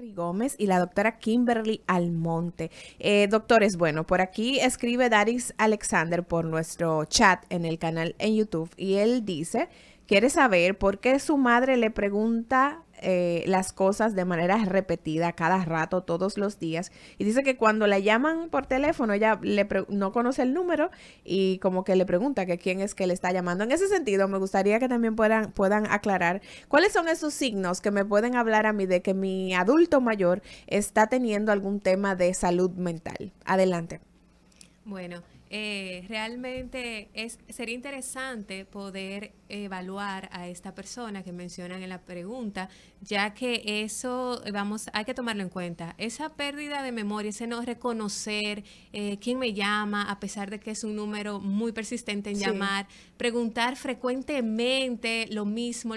Larry Gómez y la doctora Kimberly Almonte. Doctores, bueno, por aquí escribe Daris Alexander por nuestro chat en el canal en YouTube y él dice, quiere saber por qué su madre le pregunta las cosas de manera repetida cada rato, todos los días. Y dice que cuando la llaman por teléfono, ella no conoce el número y como que le pregunta que quién es que le está llamando. En ese sentido, me gustaría que también puedan aclarar cuáles son esos signos que me pueden hablar a mí de que mi adulto mayor está teniendo algún tema de salud mental. Adelante. Bueno, realmente sería interesante poder evaluar a esta persona que mencionan en la pregunta, ya que eso hay que tomarlo en cuenta. Esa pérdida de memoria, ese no reconocer quién me llama, a pesar de que es un número muy persistente en Sí. llamar, preguntar frecuentemente lo mismo,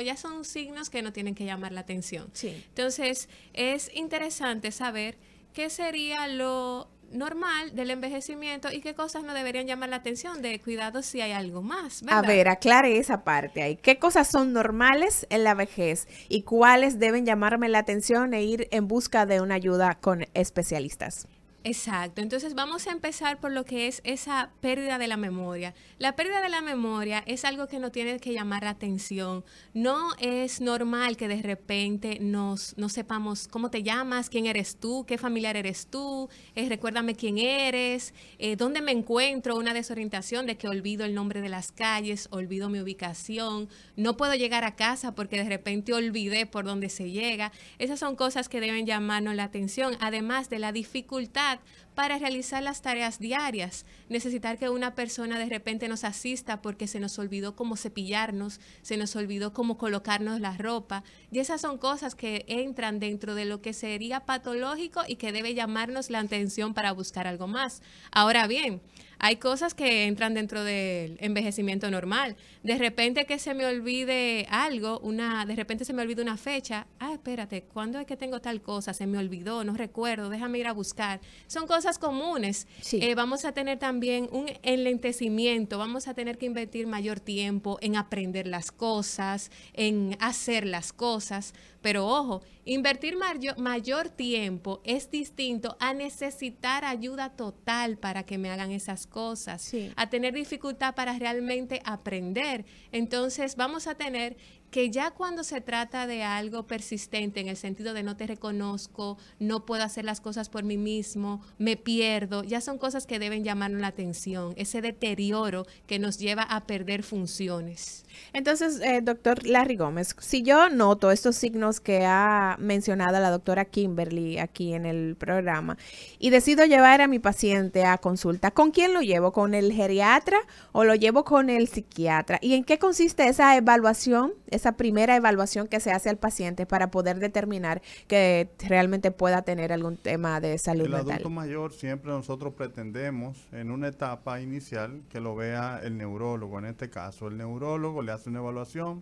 ya son signos que no tienen que llamar la atención. Sí. Entonces, es interesante saber qué sería lo normal del envejecimiento y qué cosas no deberían llamar la atención, de cuidado si hay algo más, A ¿verdad? ver, aclare esa parte ahí. ¿Qué cosas son normales en la vejez y cuáles deben llamarme la atención e ir en busca de una ayuda con especialistas? Exacto, entonces vamos a empezar por lo que es esa pérdida de la memoria. La pérdida de la memoria es algo que nos tiene que llamar la atención. No es normal que de repente no sepamos cómo te llamas, quién eres tú, qué familiar eres tú, recuérdame quién eres, dónde me encuentro, una desorientación de que olvido el nombre de las calles, olvido mi ubicación, no puedo llegar a casa porque de repente olvidé por dónde se llega. Esas son cosas que deben llamarnos la atención, además de la dificultad para realizar las tareas diarias. Necesitar que una persona de repente nos asista porque se nos olvidó cómo cepillarnos, se nos olvidó cómo colocarnos la ropa. Y esas son cosas que entran dentro de lo que sería patológico y que debe llamarnos la atención para buscar algo más. Ahora bien, hay cosas que entran dentro del envejecimiento normal. De repente que se me olvide algo, de repente se me olvida una fecha. Ah, espérate, ¿cuándo es que tengo tal cosa? Se me olvidó, no recuerdo, déjame ir a buscar. Son cosas comunes. Sí. Vamos a tener también un enlentecimiento, vamos a tener que invertir mayor tiempo en aprender las cosas, en hacer las cosas. Pero ojo, invertir mayor tiempo es distinto a necesitar ayuda total para que me hagan esas cosas, Sí. a tener dificultad para realmente aprender. Entonces vamos a tener que ya cuando se trata de algo persistente, en el sentido de no te reconozco, no puedo hacer las cosas por mí mismo, me pierdo, ya son cosas que deben llamarnos la atención, ese deterioro que nos lleva a perder funciones. Entonces, doctor Larry Gómez, si yo noto estos signos que ha mencionado la doctora Kimberly aquí en el programa y decido llevar a mi paciente a consulta, ¿con quién lo llevo? ¿Con el geriatra o lo llevo con el psiquiatra? ¿Y en qué consiste esa evaluación, esa primera evaluación que se hace al paciente para poder determinar que realmente pueda tener algún tema de salud El adulto mental? mayor siempre nosotros pretendemos en una etapa inicial que lo vea el neurólogo. En este caso, el neurólogo le hace una evaluación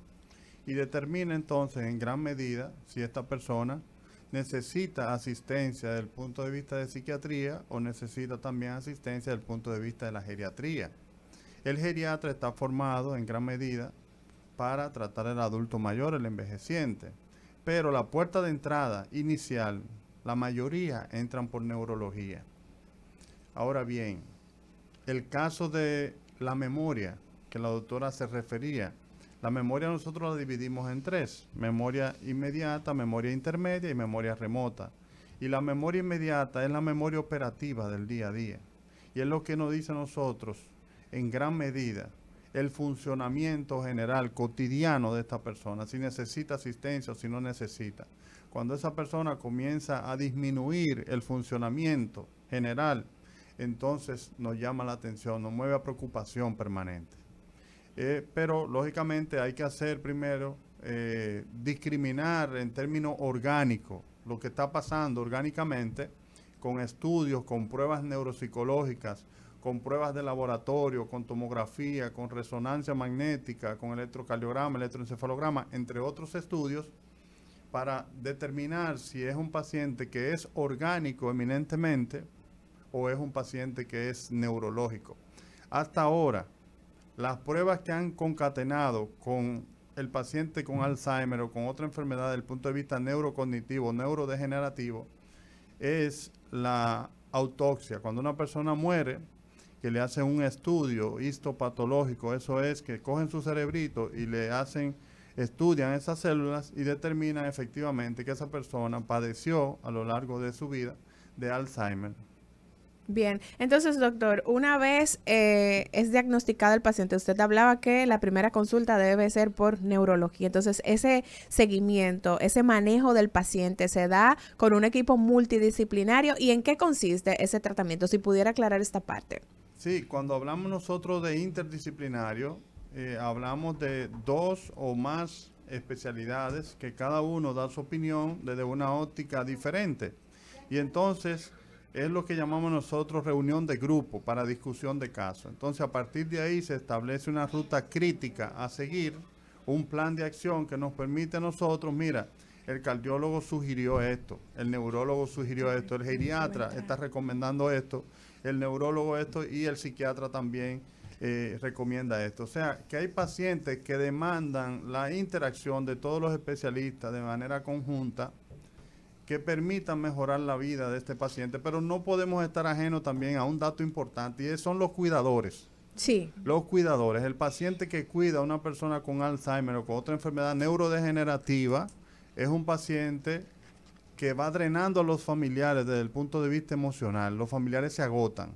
y determina entonces en gran medida si esta persona necesita asistencia desde el punto de vista de psiquiatría o necesita también asistencia desde el punto de vista de la geriatría. El geriatra está formado en gran medida para tratar al adulto mayor, el envejeciente, pero la puerta de entrada inicial, la mayoría entran por neurología. Ahora bien, el caso de la memoria, que la doctora se refería, la memoria nosotros la dividimos en tres: memoria inmediata, memoria intermedia y memoria remota. Y la memoria inmediata es la memoria operativa del día a día. Y es lo que nos dice a nosotros, en gran medida, el funcionamiento general, cotidiano de esta persona, si necesita asistencia o si no necesita. Cuando esa persona comienza a disminuir el funcionamiento general, entonces nos llama la atención, nos mueve a preocupación permanente. Pero lógicamente hay que hacer primero, discriminar en términos orgánicos lo que está pasando orgánicamente con estudios, con pruebas neuropsicológicas, con pruebas de laboratorio, con tomografía, con resonancia magnética, con electrocardiograma, electroencefalograma, entre otros estudios, para determinar si es un paciente que es orgánico eminentemente o es un paciente que es neurológico. Hasta ahora, las pruebas que han concatenado con el paciente con Alzheimer o con otra enfermedad desde el punto de vista neurocognitivo, neurodegenerativo, es la autopsia. Cuando una persona muere, que le hacen un estudio histopatológico, eso es que cogen su cerebrito y le hacen, estudian esas células y determinan efectivamente que esa persona padeció a lo largo de su vida de Alzheimer. Bien, entonces doctor, una vez es diagnosticado el paciente, usted hablaba que la primera consulta debe ser por neurología, entonces ese seguimiento, ese manejo del paciente se da con un equipo multidisciplinario. ¿Y en qué consiste ese tratamiento? Si pudiera aclarar esta parte. Sí, cuando hablamos nosotros de interdisciplinario, hablamos de 2 o más especialidades que cada uno da su opinión desde una óptica diferente. Y entonces es lo que llamamos nosotros reunión de grupo para discusión de casos. Entonces, a partir de ahí se establece una ruta crítica a seguir, un plan de acción que nos permite a nosotros, mira, el cardiólogo sugirió esto, el neurólogo sugirió esto, el geriatra está recomendando esto, el neurólogo esto y el psiquiatra también recomienda esto. O sea, que hay pacientes que demandan la interacción de todos los especialistas de manera conjunta que permitan mejorar la vida de este paciente, pero no podemos estar ajenos también a un dato importante y son los cuidadores. Sí. Los cuidadores, el paciente que cuida a una persona con Alzheimer o con otra enfermedad neurodegenerativa es un paciente que va drenando a los familiares desde el punto de vista emocional. Los familiares se agotan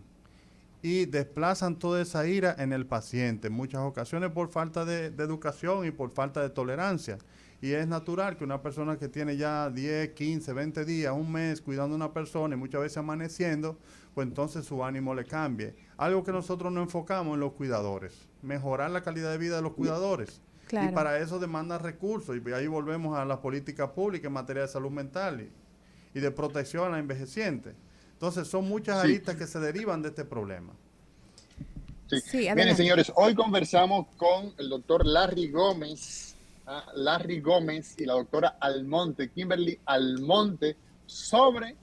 y desplazan toda esa ira en el paciente, en muchas ocasiones por falta de educación y por falta de tolerancia. Y es natural que una persona que tiene ya 10, 15, 20 días, un mes cuidando a una persona y muchas veces amaneciendo, pues entonces su ánimo le cambie. Algo que nosotros nos enfocamos en los cuidadores, mejorar la calidad de vida de los cuidadores. Claro. Y para eso demanda recursos y ahí volvemos a la política pública en materia de salud mental y de protección a la envejeciente. Entonces son muchas aristas que se derivan de este problema. Sí. Miren, señores, hoy conversamos con el doctor Larry Gómez y la doctora Almonte, Kimberly Almonte, sobre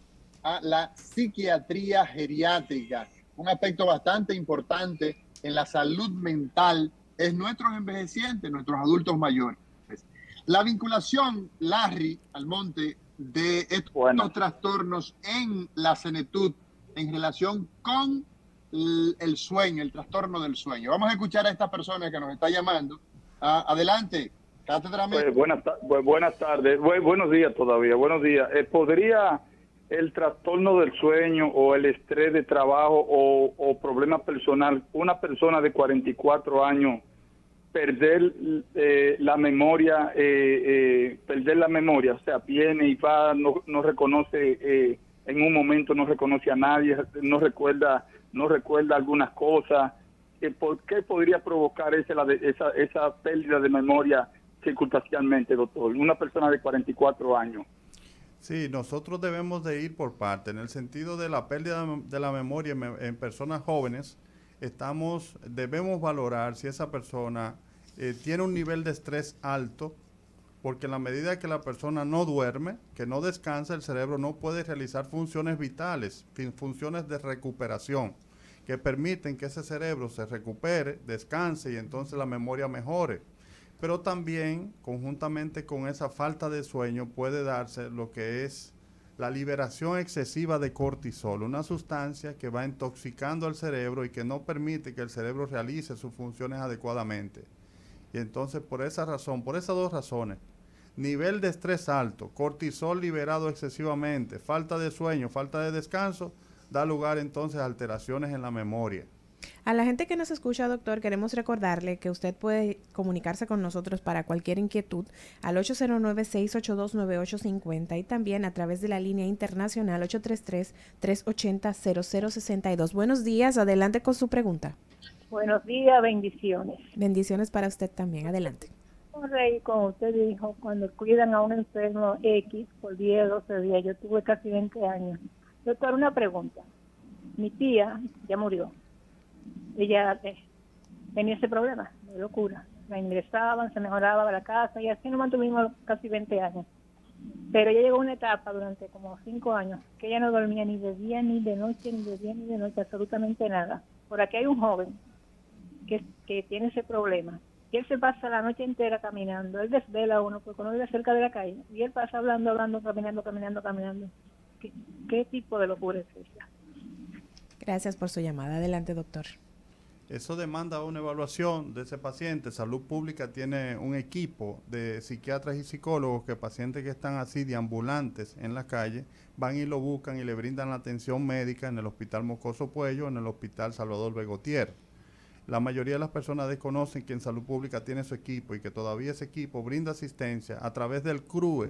la psiquiatría geriátrica. Un aspecto bastante importante en la salud mental es nuestros envejecientes, nuestros adultos mayores. La vinculación, Larry Almonte, de estos trastornos en la senectud en relación con el sueño, el trastorno del sueño. Vamos a escuchar a esta persona que nos está llamando. Adelante. Pues buenas tardes, buenos días todavía, buenos días. ¿Podría el trastorno del sueño o el estrés de trabajo o problema personal, una persona de 44 años, perder la memoria, o sea, viene y va, no reconoce, en un momento no reconoce a nadie, no recuerda algunas cosas? ¿Por qué podría provocar esa pérdida de memoria circunstancialmente, doctor? Una persona de 44 años. Sí, nosotros debemos de ir por parte. En el sentido de la pérdida de la memoria en personas jóvenes, debemos valorar si esa persona tiene un nivel de estrés alto, porque en la medida que la persona no duerme, que no descansa, el cerebro no puede realizar funciones vitales, funciones de recuperación, que permiten que ese cerebro se recupere, descanse y entonces la memoria mejore. Pero también, conjuntamente con esa falta de sueño, puede darse lo que es la liberación excesiva de cortisol, una sustancia que va intoxicando al cerebro y que no permite que el cerebro realice sus funciones adecuadamente. Y entonces, por esa razón, por esas dos razones, nivel de estrés alto, cortisol liberado excesivamente, falta de sueño, falta de descanso, da lugar entonces a alteraciones en la memoria. A la gente que nos escucha, doctor, queremos recordarle que usted puede comunicarse con nosotros para cualquier inquietud al 809-682-9850 y también a través de la línea internacional 833-380-0062. Buenos días, adelante con su pregunta. Buenos días, bendiciones. Bendiciones para usted también, adelante. Reí como usted dijo, cuando cuidan a un enfermo X por 10, 12 días, yo tuve casi 20 años. Doctor, una pregunta. Mi tía ya murió. Ella tenía ese problema de locura. La ingresaban, se mejoraba la casa y así nos mantuvimos casi 20 años. Pero ella llegó a una etapa durante como 5 años que ella no dormía ni de día ni de noche, absolutamente nada. Por aquí hay un joven que tiene ese problema que él se pasa la noche entera caminando. Él desvela a uno, porque uno vive cerca de la calle, y él pasa hablando, caminando. ¿Qué tipo de locura es esa? Gracias por su llamada. Adelante, doctor. Eso demanda una evaluación de ese paciente. Salud Pública tiene un equipo de psiquiatras y psicólogos que pacientes que están así deambulantes en la calle van y lo buscan y le brindan la atención médica en el Hospital Moscoso Puello, en el Hospital Salvador Begotier. La mayoría de las personas desconocen que en Salud Pública tiene su equipo y que todavía ese equipo brinda asistencia a través del CRUE,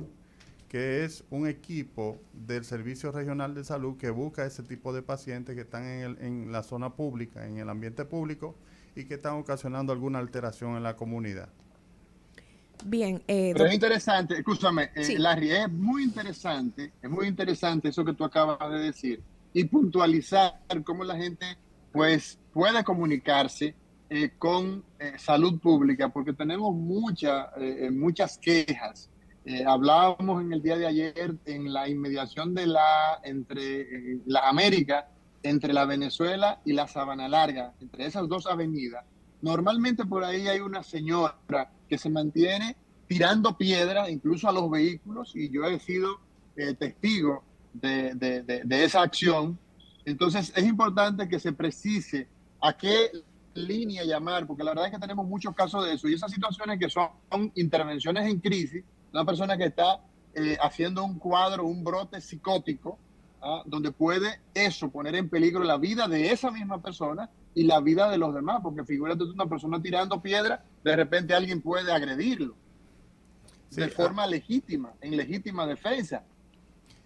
que es un equipo del Servicio Regional de Salud que busca ese tipo de pacientes que están en la zona pública, en el ambiente público, y que están ocasionando alguna alteración en la comunidad. Bien. Pero es interesante, escúchame, sí. Larry, es muy interesante eso que tú acabas de decir, y puntualizar cómo la gente pues puede comunicarse con Salud Pública, porque tenemos muchas quejas. Hablábamos en el día de ayer en la inmediación de entre las Américas, entre la Venezuela y la Sabana Larga, entre esas dos avenidas. Normalmente por ahí hay una señora que se mantiene tirando piedras incluso a los vehículos, y yo he sido testigo de esa acción. Entonces es importante que se precise a qué línea llamar, porque la verdad es que tenemos muchos casos de eso, y esas situaciones que son intervenciones en crisis, una persona que está haciendo un cuadro, un brote psicótico, donde puede eso poner en peligro la vida de esa misma persona y la vida de los demás, porque figúrate tú, una persona tirando piedra, de repente alguien puede agredirlo de forma legítima, en legítima defensa.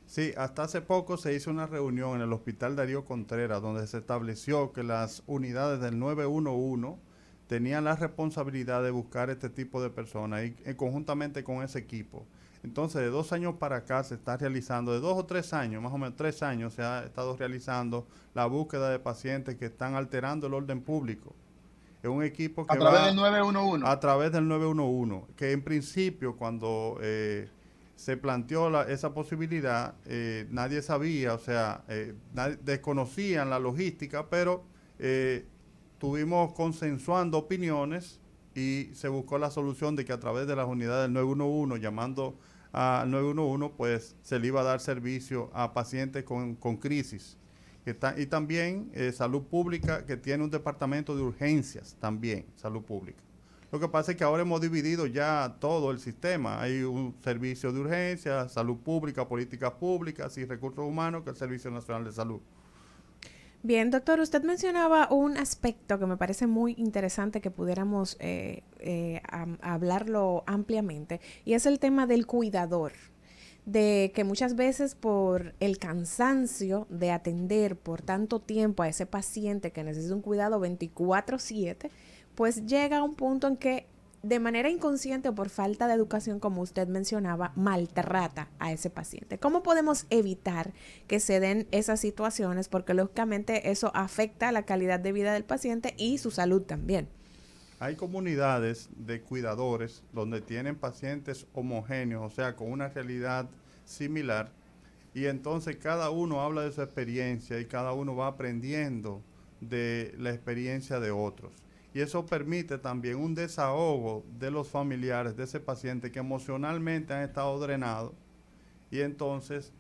Sí, hasta hace poco se hizo una reunión en el Hospital Darío Contreras donde se estableció que las unidades del 911 tenían la responsabilidad de buscar este tipo de personas y conjuntamente con ese equipo. Entonces, de 2 años para acá se está realizando, de 2 o 3 años, más o menos 3 años, se ha estado realizando la búsqueda de pacientes que están alterando el orden público. Es un equipo que a través del 911. A través del 911, que en principio cuando se planteó esa posibilidad, nadie sabía, o sea, desconocían la logística, pero estuvimos consensuando opiniones y se buscó la solución de que a través de las unidades del 911, llamando al 911, pues se le iba a dar servicio a pacientes con crisis. Y también Salud Pública, que tiene un departamento de urgencias también, Salud Pública. Lo que pasa es que ahora hemos dividido ya todo el sistema. Hay un servicio de urgencias, Salud Pública, políticas públicas y recursos humanos, que es el Servicio Nacional de Salud. Bien, doctor, usted mencionaba un aspecto que me parece muy interesante que pudiéramos hablarlo ampliamente, y es el tema del cuidador, de que muchas veces por el cansancio de atender por tanto tiempo a ese paciente que necesita un cuidado 24/7, pues llega a un punto en que de manera inconsciente o por falta de educación, como usted mencionaba, maltrata a ese paciente. ¿Cómo podemos evitar que se den esas situaciones? Porque lógicamente eso afecta la calidad de vida del paciente y su salud también. Hay comunidades de cuidadores donde tienen pacientes homogéneos, o sea, con una realidad similar, y entonces cada uno habla de su experiencia y cada uno va aprendiendo de la experiencia de otros. Y eso permite también un desahogo de los familiares de ese paciente que emocionalmente han estado drenados, y entonces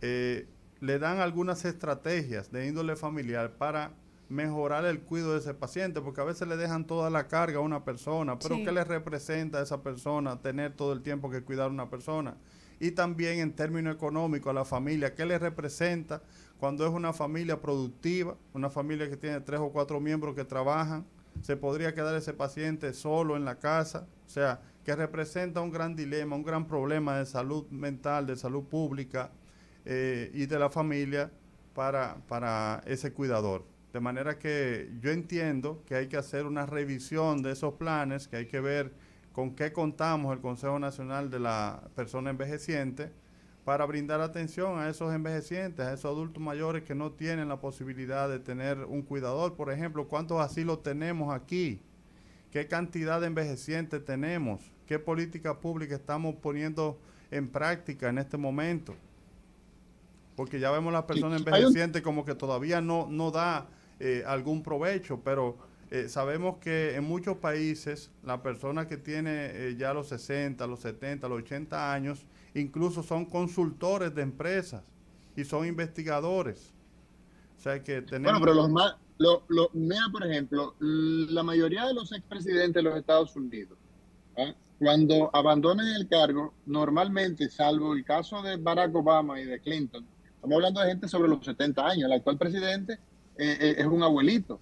le dan algunas estrategias de índole familiar para mejorar el cuidado de ese paciente, porque a veces le dejan toda la carga a una persona, pero sí. ¿Qué le representa a esa persona tener todo el tiempo que cuidar a una persona? Y también en términos económicos a la familia, ¿qué le representa cuando es una familia productiva, una familia que tiene 3 o 4 miembros que trabajan? Se podría quedar ese paciente solo en la casa, o sea, que representa un gran dilema, un gran problema de salud mental, de salud pública y de la familia para ese cuidador. De manera que yo entiendo que hay que hacer una revisión de esos planes, que hay que ver con qué contamos el Consejo Nacional de la Persona Envejeciente para brindar atención a esos envejecientes, a esos adultos mayores que no tienen la posibilidad de tener un cuidador. Por ejemplo, ¿cuántos asilos tenemos aquí? ¿Qué cantidad de envejecientes tenemos? ¿Qué política pública estamos poniendo en práctica en este momento? Porque ya vemos las personas envejecientes como que todavía no da algún provecho, pero Sabemos que en muchos países la persona que tiene ya los 60, los 70, los 80 años, incluso son consultores de empresas y son investigadores. O sea que tenemos... Bueno, pero los más... mira, por ejemplo, la mayoría de los expresidentes de los Estados Unidos, cuando abandonan el cargo, normalmente, salvo el caso de Barack Obama y de Clinton, estamos hablando de gente sobre los 70 años. El actual presidente es un abuelito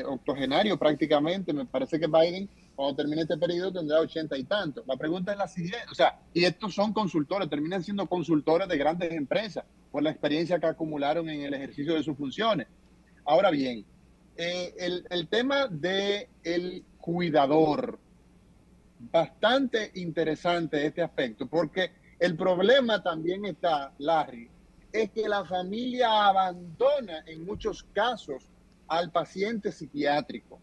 octogenario prácticamente. Me parece que Biden, cuando termine este periodo, tendrá 80 y tantos. La pregunta es la siguiente, o sea, y estos son consultores, terminan siendo consultores de grandes empresas por la experiencia que acumularon en el ejercicio de sus funciones. Ahora bien, el tema del cuidador, bastante interesante este aspecto, porque el problema también está, Larry, es que la familia abandona en muchos casos al paciente psiquiátrico.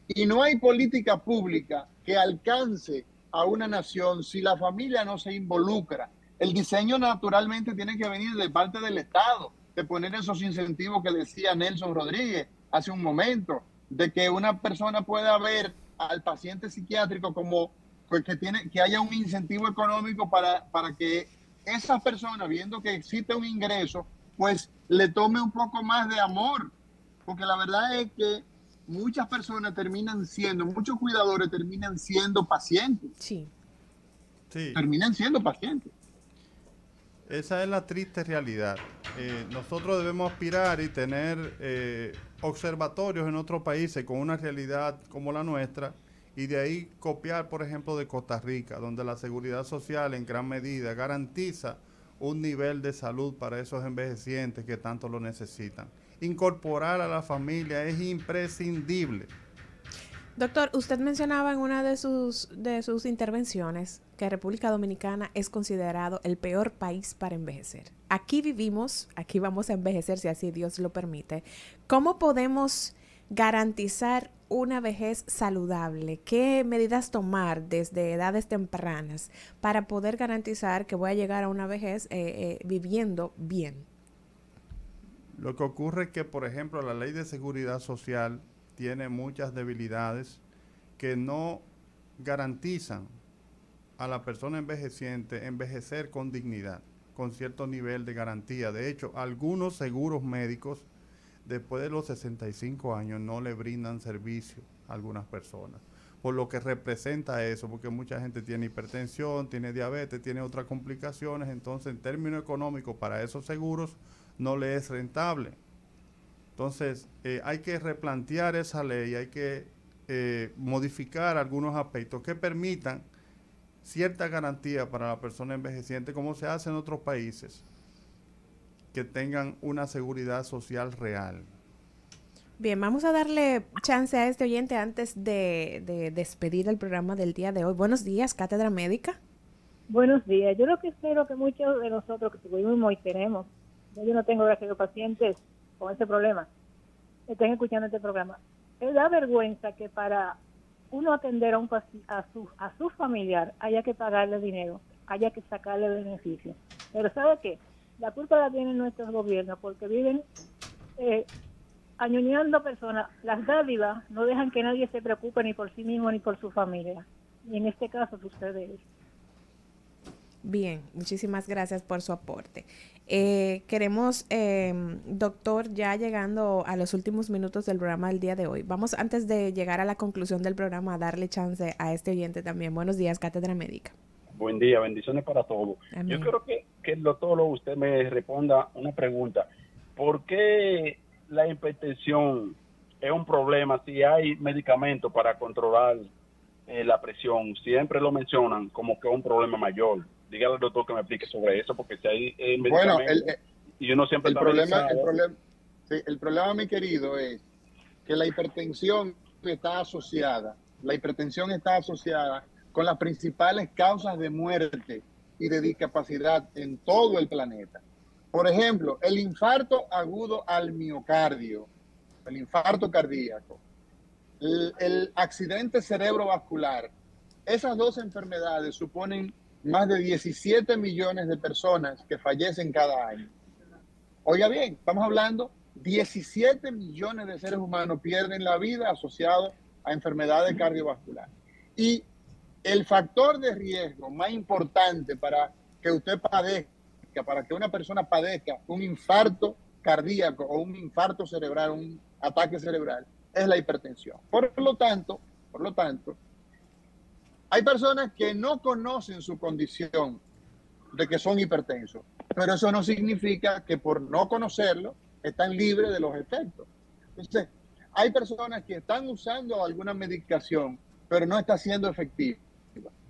Y no hay política pública que alcance a una nación si la familia no se involucra. El diseño naturalmente tiene que venir de parte del Estado, de poner esos incentivos que decía Nelson Rodríguez hace un momento, de que una persona pueda ver al paciente psiquiátrico como que haya un incentivo económico para que esa persona, viendo que existe un ingreso, pues le tome un poco más de amor. Porque la verdad es que muchas personas muchos cuidadores terminan siendo pacientes. Sí. Terminan siendo pacientes. Esa es la triste realidad. Nosotros debemos aspirar y tener observatorios en otros países con una realidad como la nuestra, y de ahí copiar, por ejemplo, de Costa Rica, donde la seguridad social en gran medida garantiza un nivel de salud para esos envejecientes que tanto lo necesitan. Incorporar a la familia es imprescindible. Doctor, usted mencionaba en una de sus intervenciones que República Dominicana es considerado el peor país para envejecer. Aquí vivimos, aquí vamos a envejecer si así Dios lo permite. ¿Cómo podemos garantizar una vejez saludable? ¿Qué medidas tomar desde edades tempranas para poder garantizar que voy a llegar a una vejez viviendo bien? Lo que ocurre es que, por ejemplo, la Ley de Seguridad Social tiene muchas debilidades que no garantizan a la persona envejeciente envejecer con dignidad, con cierto nivel de garantía. De hecho, algunos seguros médicos después de los 65 años no le brindan servicio a algunas personas, por lo que representa eso, porque mucha gente tiene hipertensión, tiene diabetes, tiene otras complicaciones. Entonces, en términos económicos, para esos seguros no le es rentable. Entonces, hay que replantear esa ley, hay que modificar algunos aspectos que permitan cierta garantía para la persona envejeciente, como se hace en otros países, que tengan una seguridad social real. Bien, vamos a darle chance a este oyente antes de despedir el programa del día de hoy. Buenos días, Cátedra Médica. Buenos días. Yo lo que espero que muchos de nosotros que tuvimos y tenemos, yo no tengo gracias a los pacientes con ese problema, estén escuchando este programa. Es da vergüenza que para uno atender a su familiar haya que pagarle dinero, haya que sacarle beneficio. Pero ¿sabe qué? La culpa la tienen nuestros gobiernos porque viven añoñando personas. Las dádivas no dejan que nadie se preocupe ni por sí mismo ni por su familia. Y en este caso sucede eso. Bien, muchísimas gracias por su aporte. Queremos, doctor, ya llegando a los últimos minutos del programa del día de hoy. Vamos, antes de llegar a la conclusión del programa, a darle chance a este oyente también. Buenos días, Cátedra Médica. Buen día, bendiciones para todos. Amén. Yo quiero que el doctor usted me responda una pregunta. ¿Por qué la hipertensión es un problema si hay medicamentos para controlar la presión? Siempre lo mencionan como que es un problema mayor. Dígale al doctor que me explique sobre eso, porque si hay medicamentos y uno siempre el problema, mi querido, es que la hipertensión está asociada con las principales causas de muerte y de discapacidad en todo el planeta. Por ejemplo, el infarto agudo al miocardio, el infarto cardíaco, el accidente cerebrovascular. Esas dos enfermedades suponen más de 17 millones de personas que fallecen cada año. Oiga bien, estamos hablando 17 millones de seres humanos pierden la vida asociados a enfermedades cardiovasculares. Y el factor de riesgo más importante para que usted padezca, para que una persona padezca un infarto cardíaco o un infarto cerebral, un ataque cerebral, es la hipertensión. Por lo tanto, hay personas que no conocen su condición de que son hipertensos, pero eso no significa que por no conocerlo están libres de los efectos. Entonces, hay personas que están usando alguna medicación, pero no está siendo efectiva.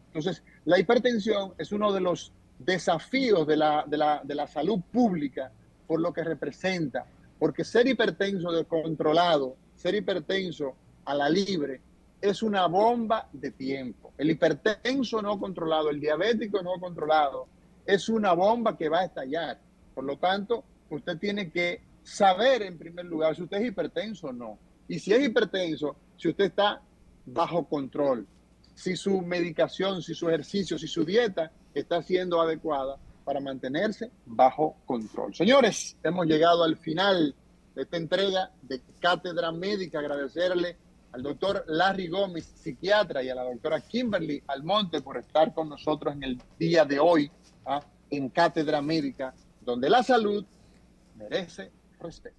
Entonces, la hipertensión es uno de los desafíos de la salud pública por lo que representa, porque ser hipertenso descontrolado, ser hipertenso a la libre, es una bomba de tiempo. El hipertenso no controlado, el diabético no controlado, es una bomba que va a estallar. Por lo tanto, usted tiene que saber en primer lugar si usted es hipertenso o no. Y si es hipertenso, si usted está bajo control, si su medicación, si su ejercicio, si su dieta está siendo adecuada para mantenerse bajo control. Señores, hemos llegado al final de esta entrega de Cátedra Médica. Agradecerle al doctor Larry Gómez, psiquiatra, y a la doctora Kimberly Almonte por estar con nosotros en el día de hoy en Cátedra Médica, donde la salud merece respeto.